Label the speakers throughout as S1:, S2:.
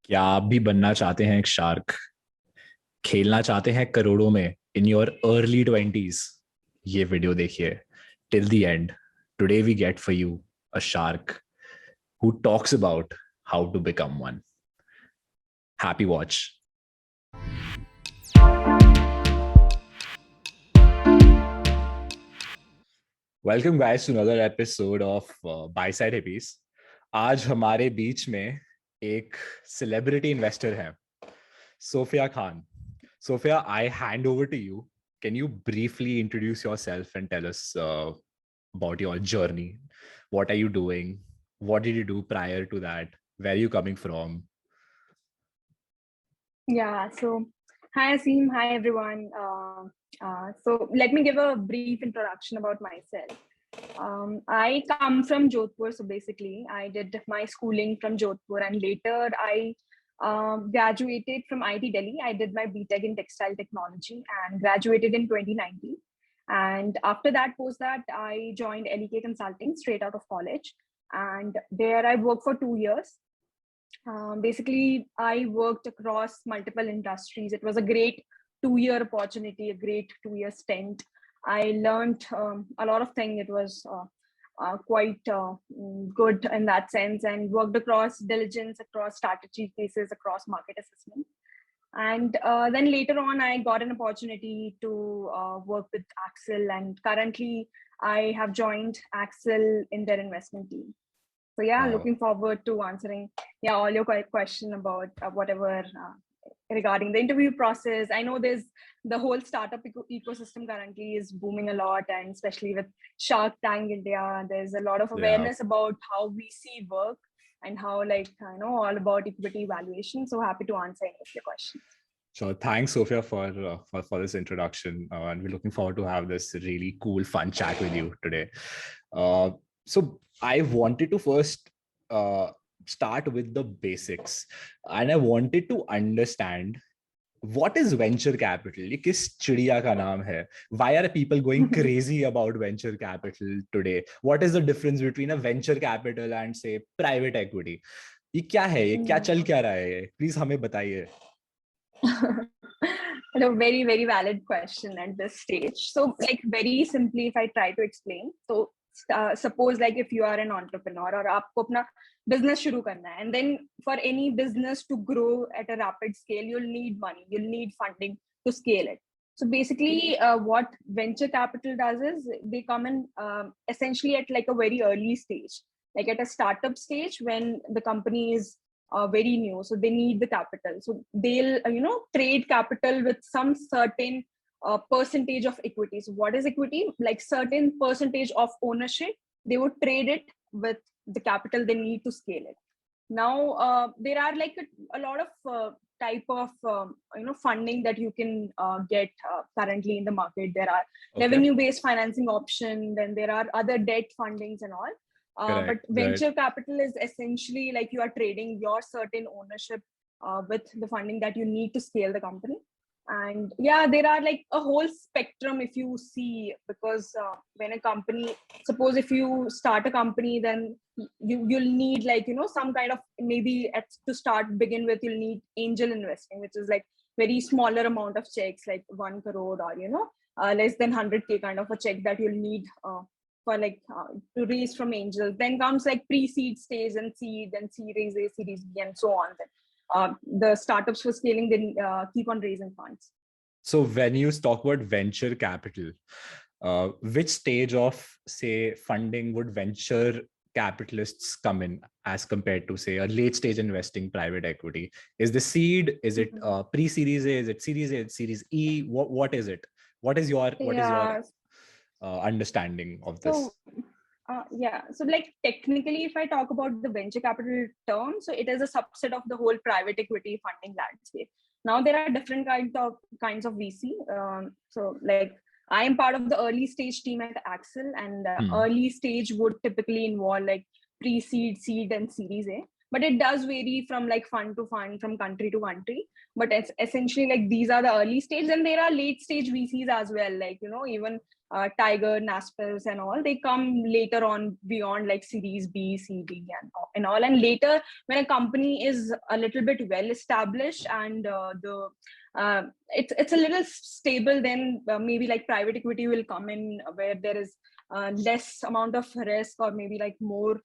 S1: क्या आप भी बनना चाहते हैं एक शार्क? खेलना चाहते हैं करोड़ों में इन योर अर्ली ट्वेंटीज? ये वीडियो देखिए till the end. Today we get for you a shark who talks about how to become one. Happy watch. Welcome guys to another episode of Buyside Hippies. आज हमारे बीच में एक celebrity investor है, Sophiya Khan. Sophia, I hand over to you. Can you briefly introduce yourself and tell us about your journey? What are you doing? What did you do prior to that? Where are you coming from?
S2: Yeah, so hi Aseem, hi everyone. So let me give a brief introduction about myself. I come from Jodhpur, so basically I did my schooling from Jodhpur and later I graduated from IIT Delhi. I did my BTech in textile technology and graduated in 2019. And after that, post that, I joined L.E.K consulting straight out of college. And there I worked for 2 years. Basically, I worked across multiple industries. It was a great 2-year opportunity, a great 2-year stint. I learned a lot of things. It was quite good in that sense, and worked across diligence, across strategy cases, across market assessment. And then later on, I got an opportunity to work with Accel, and currently I have joined Accel in their investment team. So yeah, looking forward to answering all your question about whatever regarding the interview process. I know there's the whole startup ecosystem currently is booming a lot, and especially with Shark Tank India, there's a lot of awareness about how we see work and how all about equity valuation. So happy to answer any of your questions.
S1: So thanks, Sophia, for this introduction, and we're looking forward to have this really cool, fun chat with you today. So I wanted to first start with the basics, and I wanted to understand what is venture capital. ये किस चिड़िया का नाम है? Why are people going crazy about venture capital today? What is the difference between a venture capital and say private equity? ये क्या है? ये क्या चल क्या रहा है? Please हमें बताइए.
S2: A very, very valid question at this stage. So, like, very simply, if I try to explain, so suppose like if you are an entrepreneur or आपको अपना business शुरू करना है, and then for any business to grow at a rapid scale, you'll need money, you'll need funding to scale it. So basically, what venture capital does is they come in essentially at like a very early stage, like at a startup stage when the company is very new, so they need the capital. So they'll trade capital with some certain percentage of equity. So what is equity? Like certain percentage of ownership, they would trade it with the capital they need to scale it. Now there are like a lot of type of funding that you can get currently in the market. There are revenue based financing option, then there are other debt fundings and all. But venture capital is essentially like you are trading your certain ownership with the funding that you need to scale the company. And yeah, there are like a whole spectrum if you see, because when a company, suppose if you start a company, then you'll need like, some kind of, maybe to begin with, you'll need angel investing, which is like very smaller amount of checks, like 1 crore or, less than 100K kind of a check that you'll need for like to raise from angels. Then comes like pre-seed stage and seed, and Series A, Series B, and so on. Then the startups for scaling, then keep on raising funds.
S1: So when you talk about venture capital, which stage of say funding would venture capitalists come in as compared to say a late stage investing private equity? Is the seed? Is it pre-series A? Is it Series A? Series E? What is it? What is your understanding of this?
S2: So like technically, if I talk about the venture capital term, so it is a subset of the whole private equity funding landscape. Now there are different kinds of VC. So like I am part of the early stage team at Accel, and early stage would typically involve like pre-seed, seed, and Series A. But it does vary from like fund to fund, from country to country. But it's essentially like these are the early stage, and there are late stage VCs as well. Like even Tiger, Naspers and all, they come later on beyond like Series B, C, D and all. And later when a company is a little bit well established and it's a little stable, then maybe like private equity will come in where there is less amount of risk, or maybe like more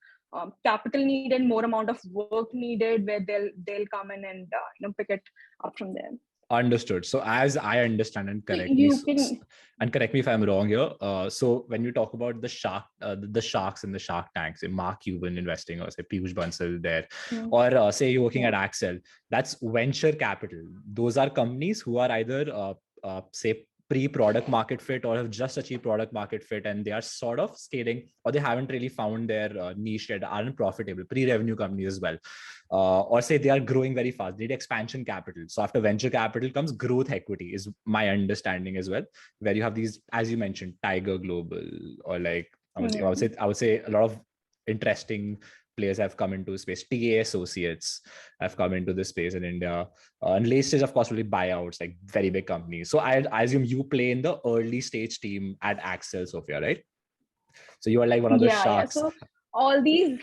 S2: capital needed, more amount of work needed, where they'll come in and pick it up from there.
S1: Understood. So as I understand, and correct me if I'm wrong here. So when you talk about the sharks and the Shark Tanks, say Mark Cuban investing, or say Piyush Bansal there, or say you're working at Accel, that's venture capital. Those are companies who are either say pre-product market fit or have just achieved product market fit, and they are sort of scaling, or they haven't really found their niche yet, aren't profitable, pre-revenue companies as well. Or say they are growing very fast, they need expansion capital. So after venture capital comes growth equity, is my understanding as well, where you have these, as you mentioned, Tiger Global, or like I would say a lot of interesting players have come into space. TA Associates have come into this space in India. And late stage, of course, will be buyouts, like very big companies. So I assume you play in the early stage team at Accel, Sophia, right? So you are like one of the sharks.
S2: So all these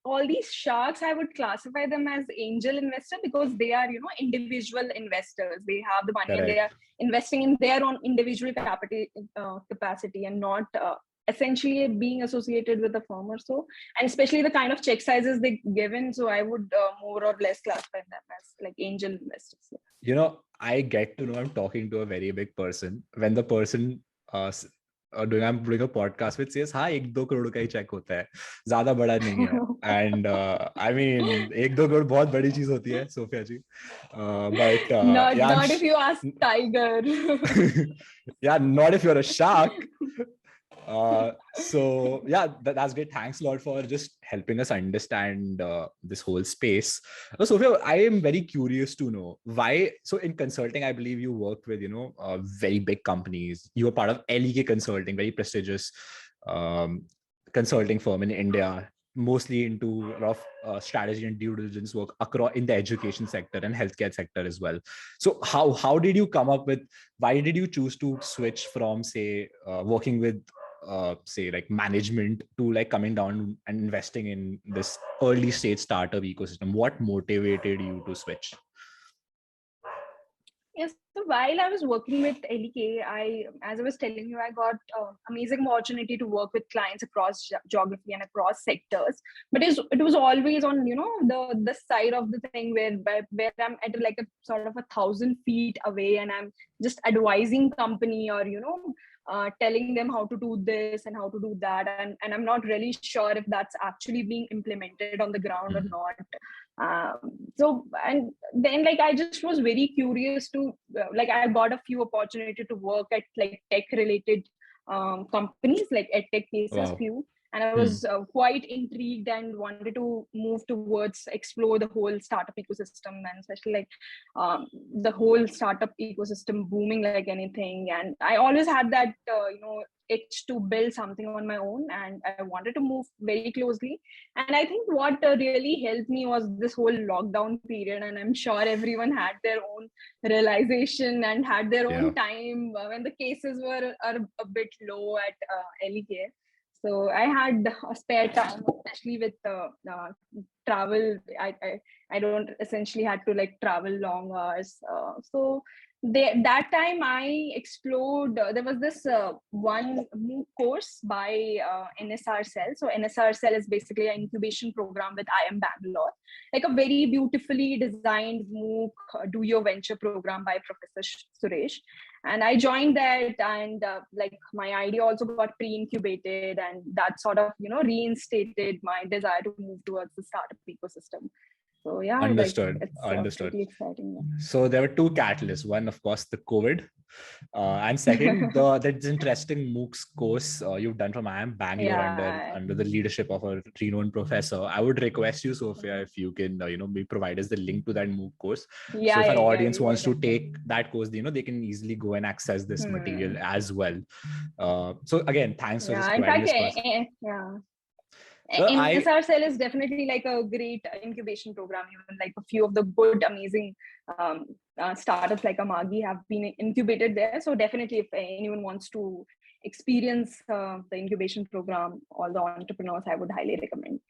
S2: all these sharks, I would classify them as angel investor, because they are individual investors. They have the money and they are investing in their own individual capacity and not essentially being associated with the firm or so, and especially the kind of check sizes they given. So I would more or less classify them as like angel investors.
S1: I get to know I'm talking to a very big person when the person I'm doing a podcast with says, हाँ 1-2 करोड़ का ही check होता है, ज़्यादा बड़ा नहीं है. And I mean 1-2 crore बहुत बड़ी चीज होती है, Sophia ji. But
S2: not if you ask Tiger.
S1: Yeah, not if you're a shark. So yeah, that's great. Thanks a lot for just helping us understand this whole space. Sophia, I am very curious to know why. So in consulting, I believe you worked with very big companies. You were part of L.E.K Consulting, very prestigious consulting firm in India, mostly into a lot of strategy and due diligence work across in the education sector and healthcare sector as well. So how did you come up with, why did you choose to switch from say working with say like management to like coming down and investing in this early stage startup ecosystem? What motivated you to switch?
S2: Yes, so while I was working with L.E.K, as I was telling you, I got amazing opportunity to work with clients across geography and across sectors. But it was always on the side of the thing where I'm at like a sort of 1,000 feet away, and I'm just advising company or telling them how to do this and how to do that, and I'm not really sure if that's actually being implemented on the ground or not. So and then like I just was very curious to like I got a few opportunity to work at like tech related companies, like EdTech cases few, and I was quite intrigued and wanted to move towards explore the whole startup ecosystem, and especially like the whole startup ecosystem booming like anything. And I always had that itch to build something on my own, and I wanted to move very closely. And I think what really helped me was this whole lockdown period, and I'm sure everyone had their own realization and had their own time when the cases are a bit low at L.E.K. So I had a spare time, especially with travel. I don't essentially had to like travel long hours. So that time I explored, there was this one MOOC course by NSR Cell. So NSR Cell is basically an incubation program with IIM Bangalore, like a very beautifully designed MOOC, do your venture program by Professor Suresh. And I joined that, and like my idea also got pre-incubated, and that sort of reinstated my desire to move towards the startup ecosystem. So yeah,
S1: understood.
S2: It's
S1: understood.
S2: pretty exciting. Yeah.
S1: So there were two catalysts. One, of course, the COVID, and second, that interesting MOOCs course you've done from IIM Bangalore under the leadership of a renowned professor. I would request you, Sophia, if you can maybe provide us the link to that MOOC course. So if an audience wants to take that course, they can easily go and access this material as well. So again, thanks for just providing this.
S2: Accel is definitely like a great incubation program. Even like a few of the good, amazing startups like Amagi have been incubated there. So definitely, if anyone wants to experience the incubation program, all the entrepreneurs, I would highly recommend.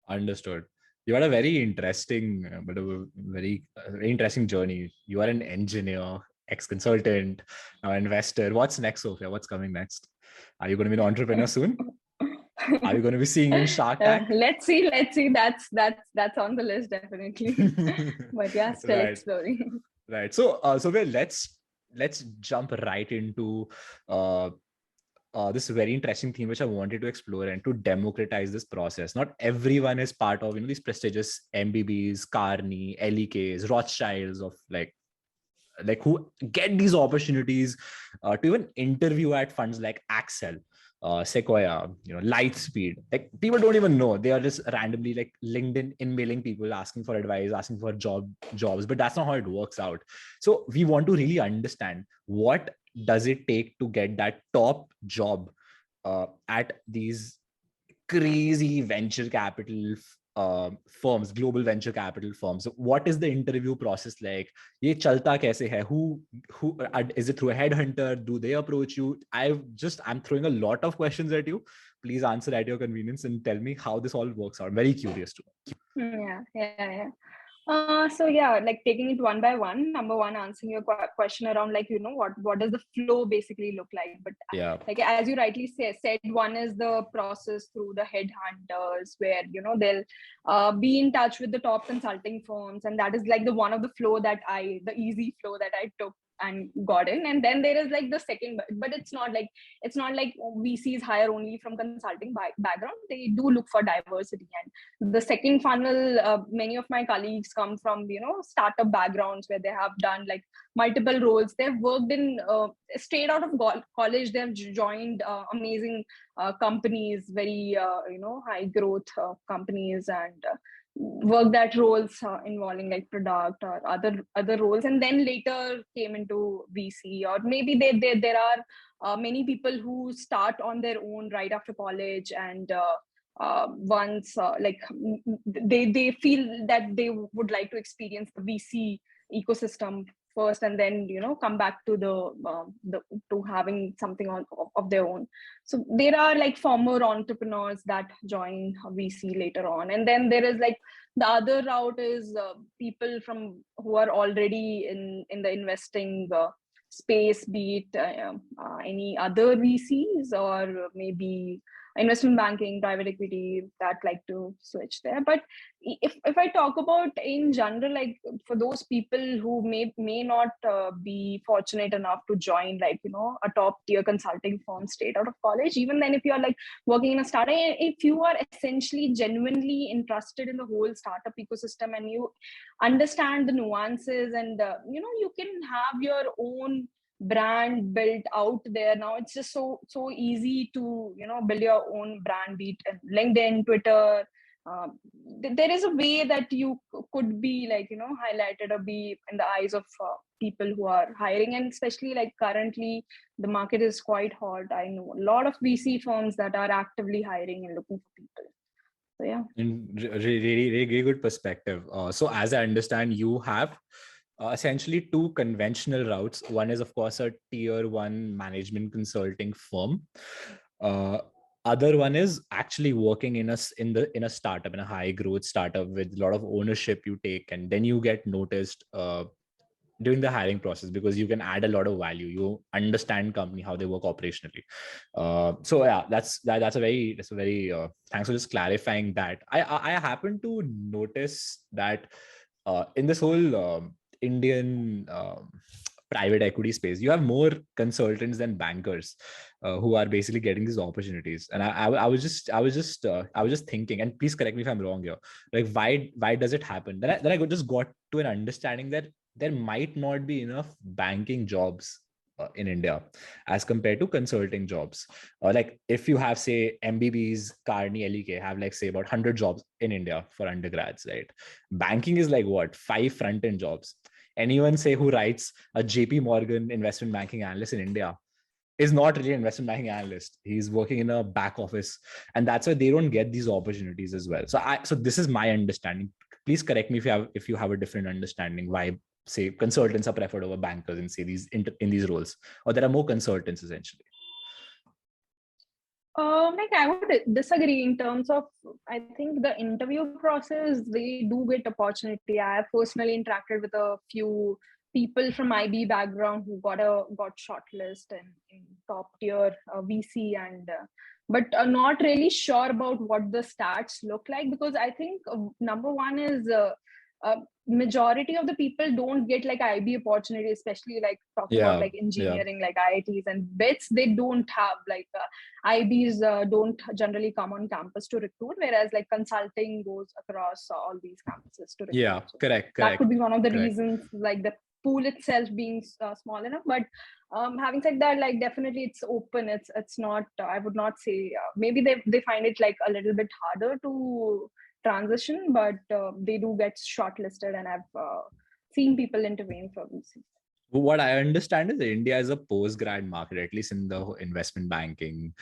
S1: Understood. You had a very interesting, but a very interesting journey. You are an engineer, ex-consultant, now investor. What's next, Sophia? What's coming next? Are you going to be an entrepreneur soon? Are you going to be seeing in Shark Tank?
S2: Let's see. That's on the list definitely. But yeah, still
S1: Right.
S2: exploring.
S1: Right. So, Sophia, let's jump right into this very interesting theme which I wanted to explore and to democratize this process. Not everyone is part of these prestigious MBBs, Carney, L.E.Ks, Rothschilds of like who get these opportunities to even interview at funds like Accel, Sequoia, Lightspeed. Like people don't even know. They are just randomly like LinkedIn emailing people, asking for advice, asking for jobs. But that's not how it works out. So we want to really understand what does it take to get that top job at these crazy venture capital firms, global venture capital firms. So what is the interview process like? Ye chalta kaise hai? Who is it through a headhunter? Do they approach you? I'm throwing a lot of questions at you. Please answer at your convenience and tell me how this all works out. I'm very curious to know.
S2: Yeah. So yeah, like taking it one by one. Number one, answering your question around like what does the flow basically look like? But
S1: Yeah,
S2: like as you rightly said, one is the process through the headhunters, where they'll be in touch with the top consulting firms, and that is like the one of the the easy flow that I took and got in. And then there is like the second, but it's not like VCs hire only from consulting background. They do look for diversity. And the second funnel, many of my colleagues come from startup backgrounds where they have done like multiple roles. They've worked in straight out of college. They've joined amazing companies, very high growth companies, and worked at roles involving like product or other roles, and then later came into VC. Or maybe there are many people who start on their own right after college, and once they feel that they would like to experience the VC ecosystem first, and then come back to the to having something of their own. So there are like former entrepreneurs that join VC later on. And then there is like the other route is people from who are already in the investing space, be it any other VCs or maybe investment banking, private equity, that like to switch there. But if I talk about in general, like for those people who may not be fortunate enough to join like a top tier consulting firm straight out of college, even then if you are like working in a startup, if you are essentially genuinely interested in the whole startup ecosystem and you understand the nuances, and you can have your own brand built out there. Now it's just so easy to build your own brand, be it LinkedIn, Twitter. There is a way that you could be like highlighted or be in the eyes of people who are hiring. And especially like currently the market is quite hot. I know a lot of VC firms that are actively hiring and looking for people. So yeah,
S1: really good perspective. So as I understand, you have essentially two conventional routes. One is, of course, a tier one management consulting firm. Other one is actually working in a startup, in a high growth startup with a lot of ownership you take, and then you get noticed during the hiring process because you can add a lot of value. You understand company, how they work operationally. So yeah, that's a very thanks for just clarifying that. I happen to notice that in this whole Indian private equity space, you have more consultants than bankers who are basically getting these opportunities. And I was just thinking, and please correct me if I'm wrong here, like why does it happen? Then I just got to an understanding that there might not be enough banking jobs in India as compared to consulting jobs. Like if you have, say, MBBs, Carney, L.E.K have like say about 100 jobs in India for undergrads, right? Banking is like what, 5 front-end jobs. Anyone say who writes a JP Morgan investment banking analyst in India is not really an investment banking analyst. He's working in a back office, and that's why they don't get these opportunities as well. So this is my understanding. Please correct me if you have a different understanding why, say, consultants are preferred over bankers in, say, in these roles, or there are more consultants essentially.
S2: Like I would disagree in terms of, I think the interview process, they do get opportunity. I have personally interacted with a few people from IB background who got shortlist in top tier VC, and but not really sure about what the stats look like, because I think number one is majority of the people don't get like IB opportunity, especially like talking about like engineering, like IITs and BITS. They don't have like IBs don't generally come on campus to recruit, whereas like consulting goes across all these campuses to recruit.
S1: Yeah,
S2: so
S1: correct.
S2: That could be one of the reasons, like the pool itself being small enough. But having said that, like definitely it's open. It's not, I would not say, maybe they find it like a little bit harder to transition, but they do get shortlisted, and I've seen people intervene for VC.
S1: What I understand is India is a post-grad market, at least in the investment banking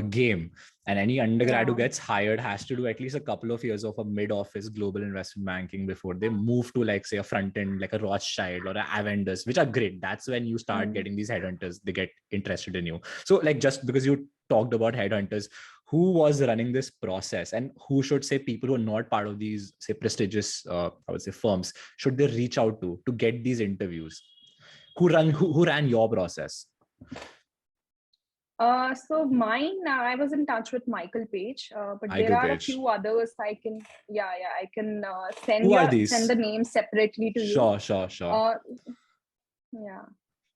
S1: game. And any undergrad who gets hired has to do at least a couple of years of a mid-office global investment banking before they move to, like, say, a front end, like a Rothschild or a Avendus, which are great. That's when you start getting these headhunters. They get interested in you. So, like, just because you talked about headhunters, who was running this process, and who should, say, people who are not part of these, say, prestigious, I would say, firms, should they reach out to get these interviews? Who ran your process?
S2: So mine, I was in touch with Michael Page, but there are a few others I can, I can send the names separately to you.
S1: Sure.
S2: Yeah.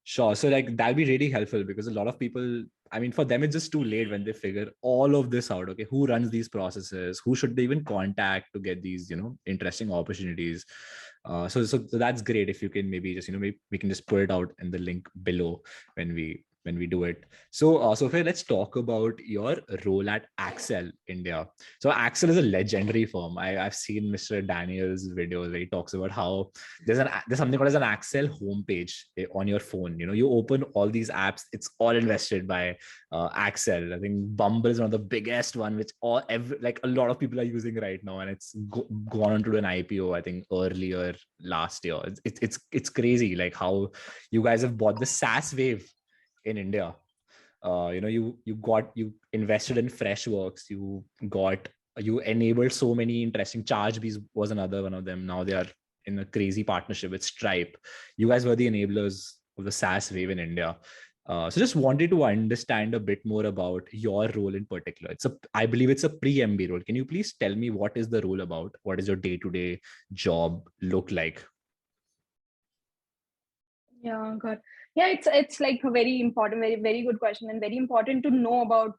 S1: Sure. So like that'll be really helpful, because a lot of people, I mean, for them, it's just too late when they figure all of this out. Okay, who runs these processes? Who should they even contact to get these, interesting opportunities? So that's great. If you can maybe just, maybe we can just put it out in the link below when we do it. So Sophiya, let's talk about your role at Accel India. So Accel is a legendary firm. I've seen Mr. Daniel's videos where he talks about how there's something called as an Accel homepage on your phone. You open all these apps, it's all invested by Accel. I think Bumble is one of the biggest one, which like a lot of people are using right now, and it's gone on to do an IPO, I think, earlier last year. It's crazy, like how you guys have bought the SaaS wave in India. You invested in Freshworks, you enabled so many interesting. ChargeBees was another one of them. Now they are in a crazy partnership with Stripe. You guys were the enablers of the SaaS wave in India. So just wanted to understand a bit more about your role in particular. I believe it's a pre-MBA role. Can you please tell me what is the role about? What does your day-to-day job look like?
S2: Yeah, good. Yeah, it's like a very important, very, very good question, and very important to know about,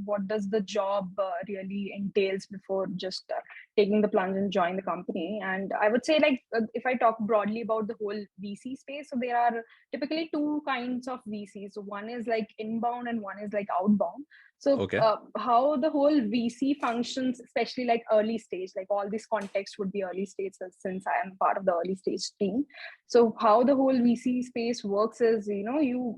S2: what does the job really entails before just taking the plunge and join the company. And I would say, like, if I talk broadly about the whole VC space, so there are typically two kinds of VCs. So one is like inbound and one is like outbound. So how the whole VC functions, especially like early stage, like all this context would be early stage, since I am part of the early stage team. So how the whole VC space works is, you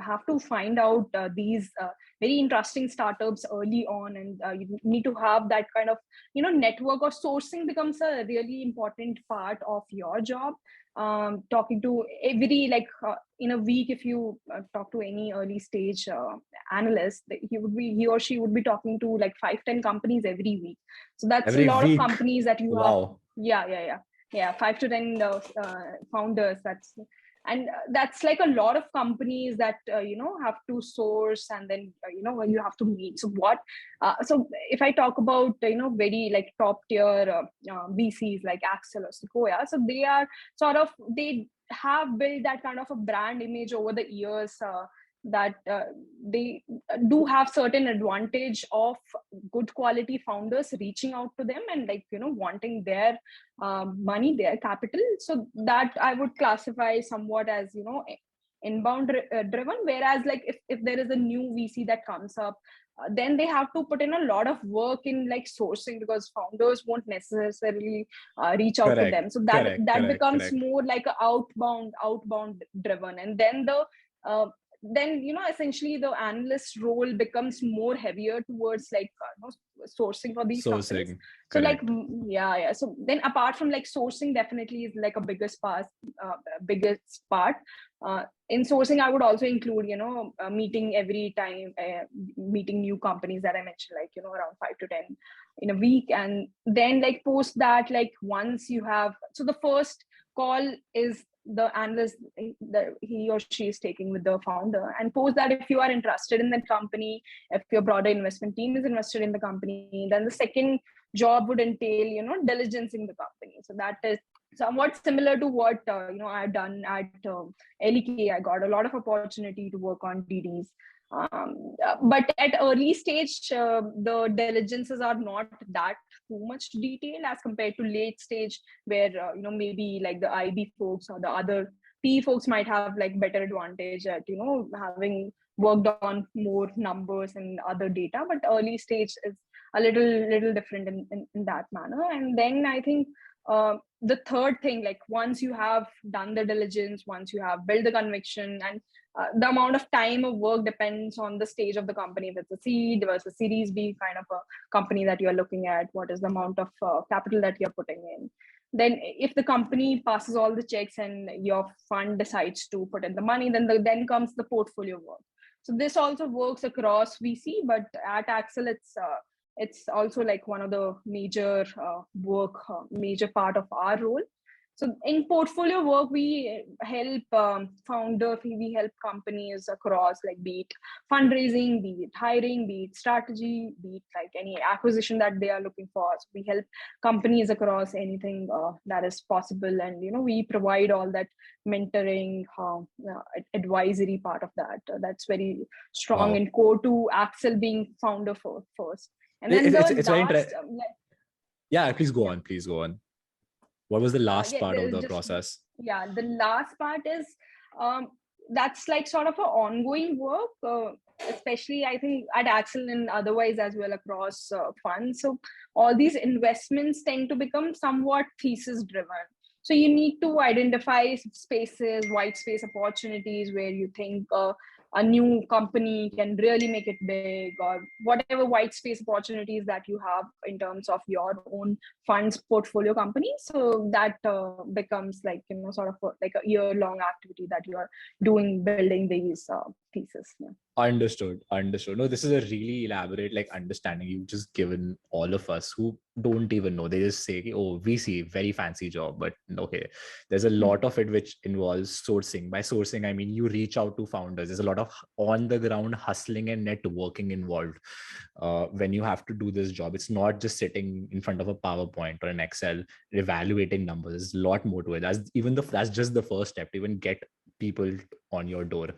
S2: have to find out these very interesting startups early on, and you need to have that kind of, network, or sourcing becomes a really important part of your job. Talking to every, like in a week, if you talk to any early stage analyst, he or she would be talking to like 5-10 companies every week. So that's a lot of companies that you have. Yeah, 5 to 10 founders. That's like a lot of companies that have to source, and then you have to meet. So so if I talk about very like top tier VCs like Accel or Sequoia, so they have built that kind of a brand image over the years, that they do have certain advantage of good quality founders reaching out to them and wanting their money, their capital. So that I would classify somewhat as inbound driven. Whereas like if there is a new VC that comes up, then they have to put in a lot of work in like sourcing, because founders won't necessarily reach out to them. So that becomes more like a outbound driven. And then the then essentially the analyst role becomes more heavier towards like sourcing for these companies.
S1: Sourcing,
S2: So like
S1: correct.
S2: yeah, so then apart from like sourcing definitely is like a biggest part. In sourcing I would also include meeting every time, meeting new companies that I mentioned, like around 5 to 10 in a week. And then like post that, like once you have, so the first call is the analyst that he or she is taking with the founder, and post that if you are interested in the company, if your broader investment team is invested in the company, then the second job would entail diligencing the company. So that is somewhat similar to what I've done at L.E.K. I got a lot of opportunity to work on DDs, but at early stage the diligences are not that too much detail as compared to late stage, where maybe like the IB folks or the other P folks might have like better advantage at having worked on more numbers and other data. But early stage is a little different in that manner. And then I think the third thing, like once you have done the diligence, once you have built the conviction, and the amount of time of work depends on the stage of the company. If it's a seed versus series B kind of a company that you're looking at, what is the amount of capital that you're putting in. Then if the company passes all the checks and your fund decides to put in the money, then comes the portfolio work. So this also works across VC, but at Accel it's also like one of the major major part of our role. So in portfolio work, we help we help companies across, like be it fundraising, be it hiring, be it strategy, be it like any acquisition that they are looking for. So we help companies across anything that is possible, and we provide all that mentoring, advisory part of that. That's very strong
S1: Wow.
S2: and core to Accel being founder first. And then the
S1: It's very
S2: last,
S1: interesting. Yeah, please go
S2: yeah,
S1: on. Please go on. What was the last
S2: yeah,
S1: part of
S2: there's
S1: the
S2: just,
S1: process?
S2: yeah, the last part is um, that's like sort of an ongoing work, especially I think at Accel and otherwise as well across funds. So all these investments tend to become somewhat thesis driven. So you need to identify spaces, white space opportunities where you think a new company can really make it big, or whatever white space opportunities that you have in terms of your own funds portfolio company. So that becomes like sort of like a year-long activity that you are doing, building these thesis. Yeah.
S1: Understood. No, this is a really elaborate like understanding you've just given all of us who don't even know. They just say, oh, VC, very fancy job. But okay, there's a lot of it which involves sourcing. By sourcing, I mean you reach out to founders. There's a lot of on the ground hustling and networking involved when you have to do this job. It's not just sitting in front of a PowerPoint or an Excel evaluating numbers. There's a lot more to it. That's just the first step to even get people on your door.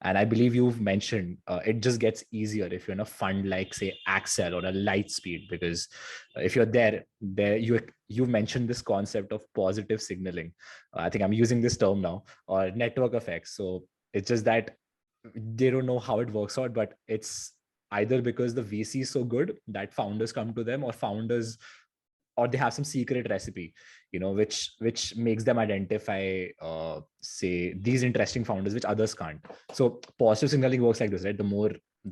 S1: And I believe you've mentioned it just gets easier if you're in a fund like say Accel or a Lightspeed, because if you're there you've mentioned this concept of positive signaling. I think I'm using this term now, or network effects. So it's just that they don't know how it works out, but it's either because the VC is so good that founders come to them, or they have some secret recipe, which makes them identify say these interesting founders which others can't. So positive signaling works like this, right? The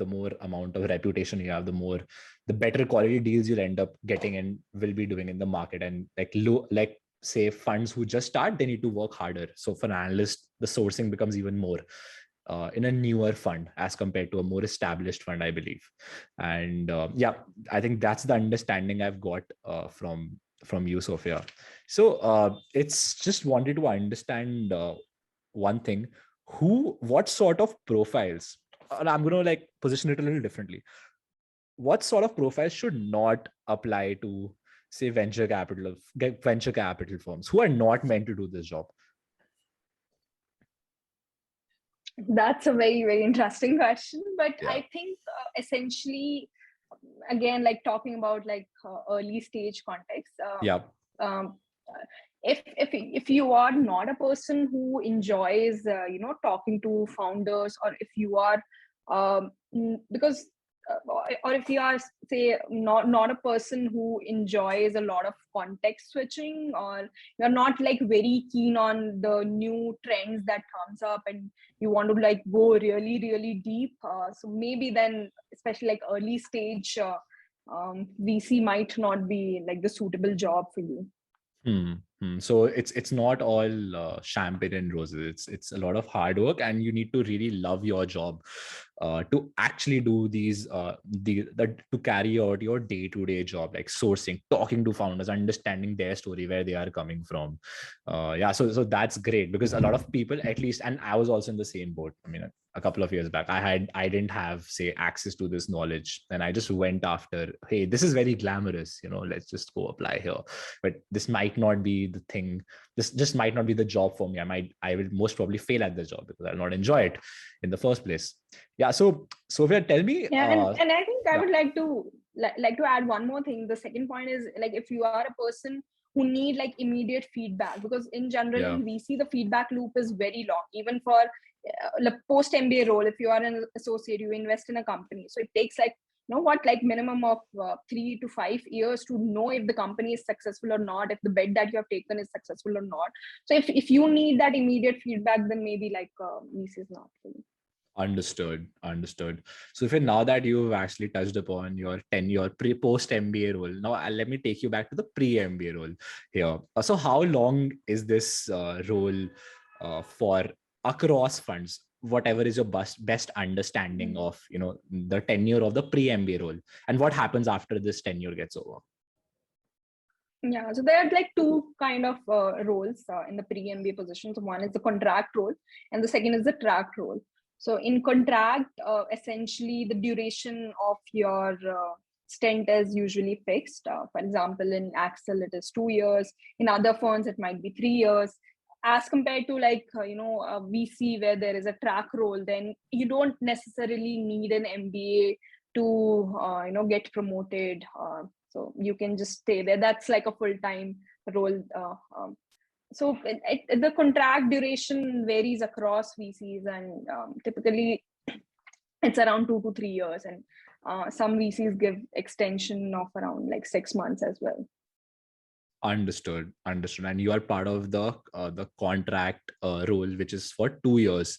S1: more amount of reputation you have, the better quality deals you'll end up getting and will be doing in the market. And like say funds who just start, they need to work harder. So for an analyst, the sourcing becomes even more in a newer fund as compared to a more established fund, I believe. And yeah, I think that's the understanding I've got from you, Sophiya. So it's just wanted to understand one thing: what sort of profiles? And I'm going to like position it a little differently. What sort of profiles should not apply to say venture capital firms who are not meant to do this job?
S2: That's a very, very interesting question. But
S1: Yeah.
S2: I think essentially, again, like talking about like early stage context,
S1: Yeah.
S2: um, if you are not a person who enjoys talking to founders, or if you are because or if you are, say, not a person who enjoys a lot of context switching, or you're not like very keen on the new trends that comes up and you want to like go really, really deep, so maybe then, especially like early stage VC might not be like the suitable job for you.
S1: So it's not all champagne and roses. It's a lot of hard work, and you need to really love your job to actually do these to carry out your day-to-day job, like sourcing, talking to founders, understanding their story, where they are coming from. So that's great, because a lot of people, at least, and I was also in the same boat. I mean, a couple of years back, I didn't have, say, access to this knowledge, and I just went after, hey, this is very glamorous, let's just go apply here, but this might not be the thing. This just might not be the job for me. I will most probably fail at the job because I'll not enjoy it in the first place. Yeah. So Sophia, tell me.
S2: Yeah, and I think I
S1: yeah.
S2: would like to add one more thing. The second point is, like, if you are a person who need like immediate feedback, because in general
S1: Yeah.
S2: in VC the feedback loop is very long, even for post MBA role. If you are an associate, you invest in a company, so it takes like, like minimum of 3 to 5 years to know if the company is successful or not, if the bet that you have taken is successful or not. So if you need that immediate feedback, then maybe like VC is not for you.
S1: Understood. So if now that you've actually touched upon your tenure post MBA role, now let me take you back to the pre-MBA role here. So how long is this role for across funds? Whatever is your best understanding of the tenure of the pre-MBA role, and what happens after this tenure gets over?
S2: Yeah, so there are like two kind of roles in the pre-MBA position. So one is the contract role, and the second is the track role. So in contract, essentially the duration of your stint is usually fixed. For example, in Accel, it is 2 years. In other firms, it might be 3 years. As compared to like, a VC where there is a track role, then you don't necessarily need an MBA to, get promoted. So you can just stay there. That's like a full-time role. So the contract duration varies across VCs, and typically it's around 2 to 3 years, and some VCs give extension of around like 6 months as well.
S1: Understood. And you are part of the contract role, which is for 2 years,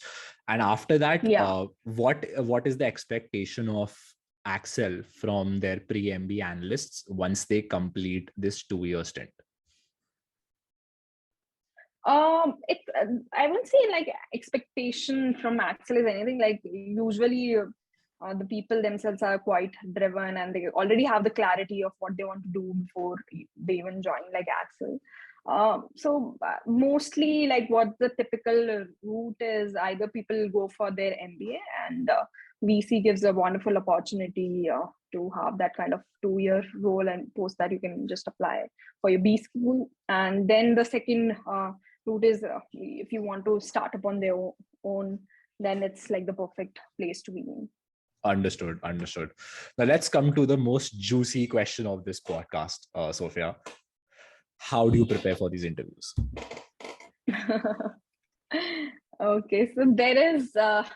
S1: and after that, what is the expectation of Accel from their pre-MBA analysts once they complete this 2-year stint?
S2: I wouldn't say like expectation from Accel is anything. Like usually the people themselves are quite driven, and they already have the clarity of what they want to do before they even join like Accel. So mostly like what the typical route is, either people go for their MBA, and VC gives a wonderful opportunity to have that kind of 2-year role, and post that you can just apply for your B school. And then the second route is if you want to start up on their own, then it's like the perfect place to be in.
S1: Understood. Now let's come to the most juicy question of this podcast, Sophia. How do you prepare for these interviews?
S2: Okay, so there is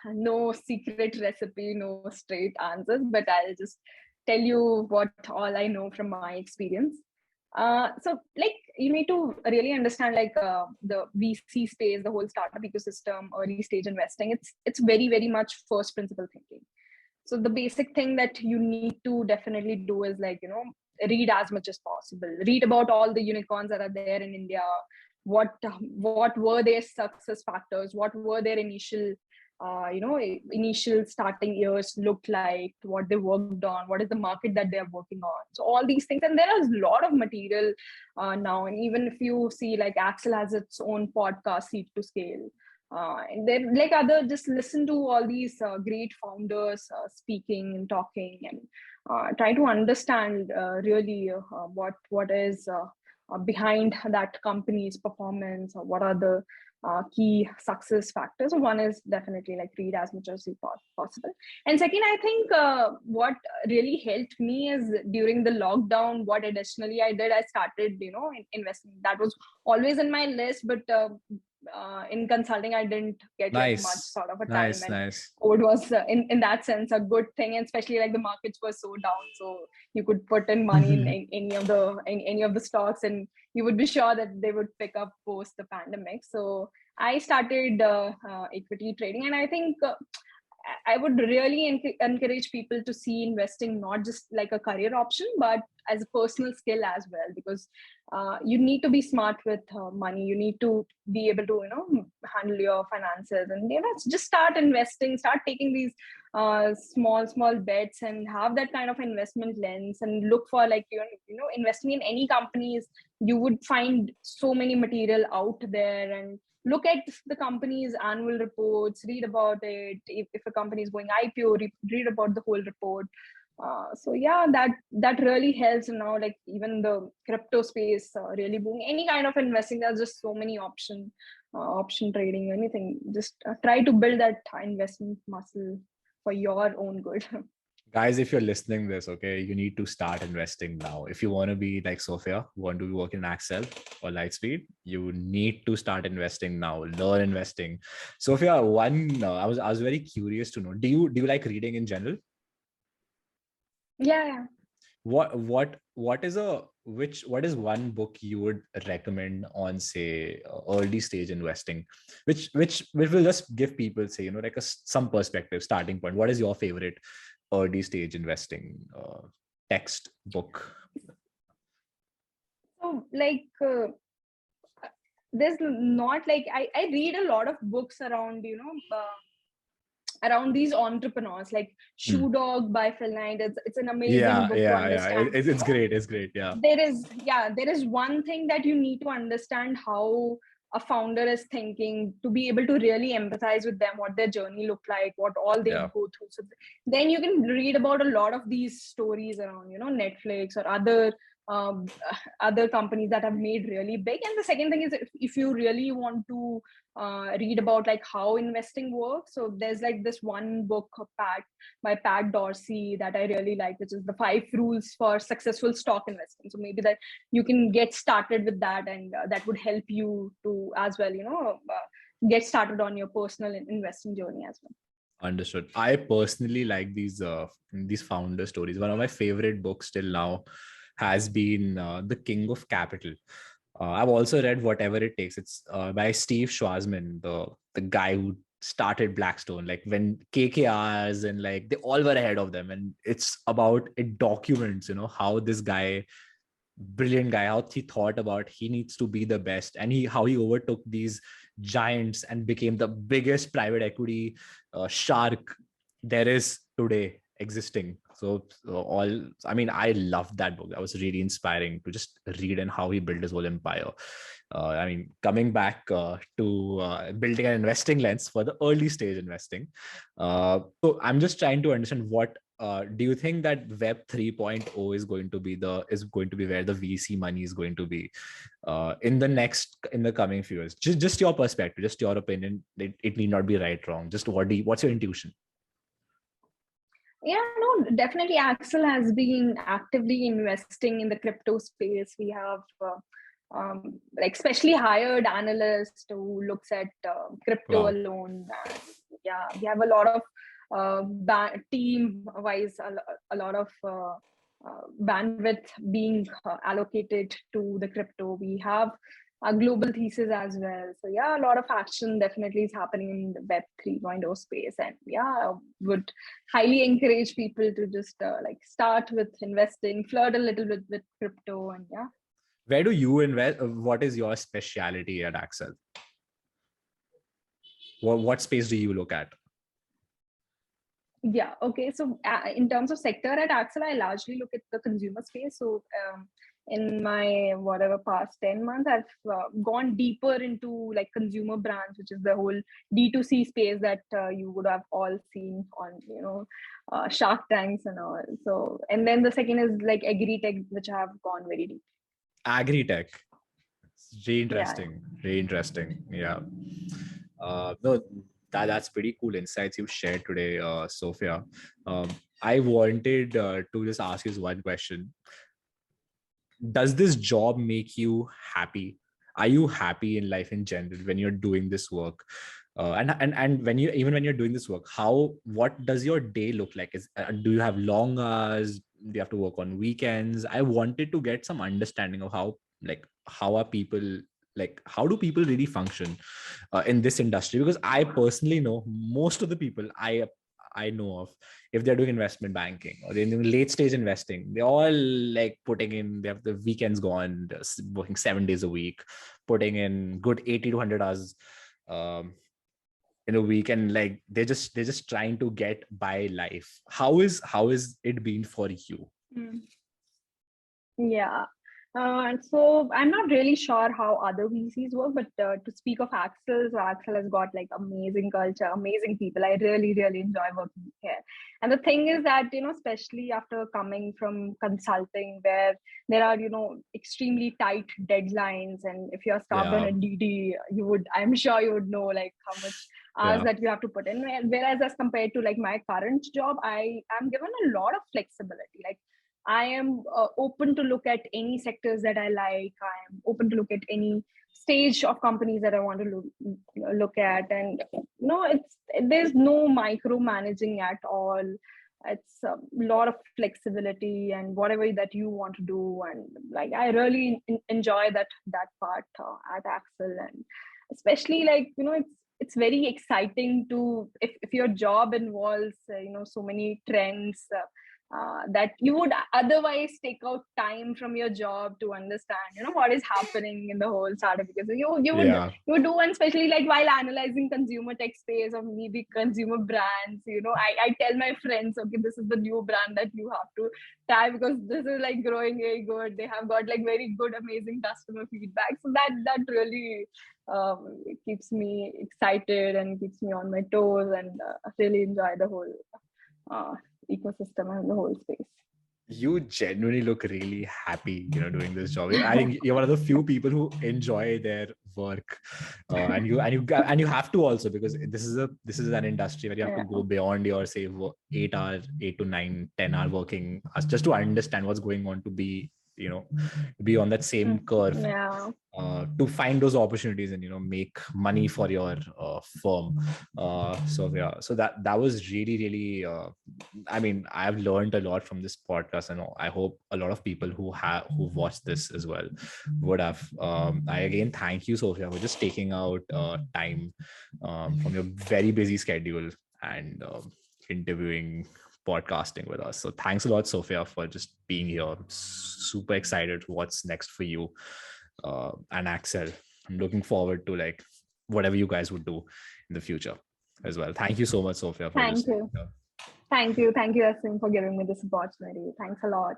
S2: no secret recipe, no straight answers, but I'll just tell you what all I know from my experience. So like you need to really understand like the VC space, the whole startup ecosystem, early stage investing. It's very, very much first principle thinking. So the basic thing that you need to definitely do is like, read as much as possible. Read about all the unicorns that are there in India. What were their success factors? What were their initial starting years looked like? What they worked on? What is the market that they're working on? So all these things, and there is a lot of material now. And even if you see like Accel has its own podcast, Seed to Scale. And then like just listen to all these great founders speaking and talking, and try to understand really what is behind that company's performance, or what are the key success factors. So one is definitely like read as much as possible. And second, I think what really helped me is during the lockdown, what additionally I did, I started, investing. That was always in my list, but in consulting, I didn't get like much
S1: Nice,
S2: sort of a time,
S1: nice,
S2: and
S1: nice.
S2: code was in that sense a good thing, and especially like the markets were so down, so you could put in money in any of the stocks, and you would be sure that they would pick up post the pandemic. So I started equity trading, and I think I would really encourage people to see investing not just like a career option, but as a personal skill as well, because you need to be smart with money. You need to be able to, handle your finances, and just start investing, start taking these small bets, and have that kind of investment lens, and look for like investing in any companies. You would find so many material out there, and look at the company's annual reports, read about it. If a company is going IPO, read about the whole report. So yeah, that really helps now. Like even the crypto space really booming. Any kind of investing, there's just so many option trading, anything. Just try to build that investment muscle for your own good.
S1: Guys, if you're listening this, okay, you need to start investing now. If you want to be like Sophia, want to be working in Accel or Lightspeed, you need to start investing now. Learn investing. Sophia, I was very curious to know. Do you like reading in general?
S2: Yeah.
S1: What is one book you would recommend on, say, early stage investing, which will just give people, say, like some perspective, starting point? What is your favorite early stage investing text book?
S2: So like there's not like I read a lot of books around around these entrepreneurs, like Shoe Dog by Phil Knight. It's an amazing book to
S1: Yeah.
S2: understand.
S1: It's great. It's great. Yeah.
S2: There is one thing that you need to understand: how a founder is thinking, to be able to really empathize with them, what their journey looked like, what all they
S1: Yeah.
S2: go through. So then you can read about a lot of these stories around Netflix or um, other companies that have made really big. And the second thing is, if you really want to read about like how investing works, so there's like this one book by Pat Dorsey that I really like, which is the 5 rules for successful stock investing. So maybe that you can get started with that, and that would help you to as well get started on your personal investing journey as well.
S1: Understood. I personally like these founder stories. One of my favorite books till now has been The King of Capital. I've also read Whatever It Takes. It's by Steve Schwarzman, the guy who started Blackstone, like when KKRs and like they all were ahead of them. And it's about, it documents, how this guy, brilliant guy, how he thought about he needs to be the best, and how he overtook these giants and became the biggest private equity shark there is today existing. So I loved that book. That was really inspiring to just read, and how he built his whole empire. Coming back to building an investing lens for the early stage investing. So I'm just trying to understand, what do you think that Web 3.0 is going to be where the VC money is going to be in the coming few years? Just your perspective, just your opinion. It need not be right, wrong. Just what's your intuition?
S2: Yeah, no, definitely. Accel has been actively investing in the crypto space. We have like specially hired analyst who looks at crypto
S1: Wow.
S2: alone. And yeah, we have a lot of team wise, a lot of bandwidth being allocated to the crypto. We have a global thesis as well. So yeah, a lot of action definitely is happening in the Web 3.0 space. And yeah, I would highly encourage people to just like start with investing, flirt a little bit with crypto, and yeah.
S1: Where do you invest? What is your specialty at Accel? What space do you look at?
S2: Yeah, okay. So in terms of sector at Accel, I largely look at the consumer space. So in my whatever past 10 months, I've gone deeper into like consumer brands, which is the whole D2C space that you would have all seen on, Shark Tanks and all. So, and then the second is like agri-tech, which I have gone very deep.
S1: Agri-tech. Really
S2: Yeah.
S1: interesting. Really interesting. Yeah. No, that's pretty cool insights you've shared today, Sophia. I wanted to just ask you one question. Does this job make you happy? are you happy in life in general when you're doing this work? And when you're doing this work, what does your day look like? Do you have long hours? Do you have to work on weekends? I wanted to get some understanding of how are people, how do people really function in this industry? Because I personally know most of the people I know of, if they're doing investment banking or they're doing late stage investing, they're all like they have the weekends gone, working 7 days a week, putting in good 80 to 100 hours um, in a week, and like they're just trying to get by life. How is it been for you?
S2: Mm. Yeah. So I'm not really sure how other VCs work, but to speak of Accel, so Accel has got like amazing culture, amazing people. I really, really enjoy working here. And the thing is that, especially after coming from consulting where there are, extremely tight deadlines. And if you're staffed on
S1: Yeah,
S2: a DD, I'm sure you would know like how much hours
S1: yeah,
S2: that you have to put in. Whereas as compared to like my current job, I am given a lot of flexibility. Like I am open to look at any sectors that I like. I am open to look at any stage of companies that I want to look at, and there's no micromanaging at all. It's a lot of flexibility and whatever that you want to do, and like I really enjoy that part at Accel, and especially like it's very exciting to if your job involves so many trends. That you would otherwise take out time from your job to understand what is happening in the whole startup, because
S1: yeah,
S2: you would do, and especially like while analyzing consumer tech space or maybe consumer brands, I tell my friends, okay, this is the new brand that you have to try because this is like growing very good, they have got like very good amazing customer feedback. So that really keeps me excited and keeps me on my toes, and really enjoy the whole uh, ecosystem and the whole space.
S1: you genuinely look really happy, doing this job. I think you're one of the few people who enjoy their work, and you have to also, because this is an industry where you have to
S2: Yeah.
S1: go beyond your, say, 8 hour, 8 to 9, 10 hour working hours just to understand what's going on, to be on that same curve,
S2: Yeah.
S1: to find those opportunities and make money for your firm. So yeah, so that was really, really I mean, I've learned a lot from this podcast, and I hope a lot of people who've watched this as well would have. I again thank you, Sophia, for just taking out time from your very busy schedule and interviewing, podcasting with us. So thanks a lot, Sophia, for just being here. I'm super excited for what's next for you and Accel. I'm looking forward to like whatever you guys would do in the future as well. Thank you so much, Sophia, for
S2: Thank
S1: just
S2: you. Thank you, Asim, for giving me this opportunity. Thanks a lot.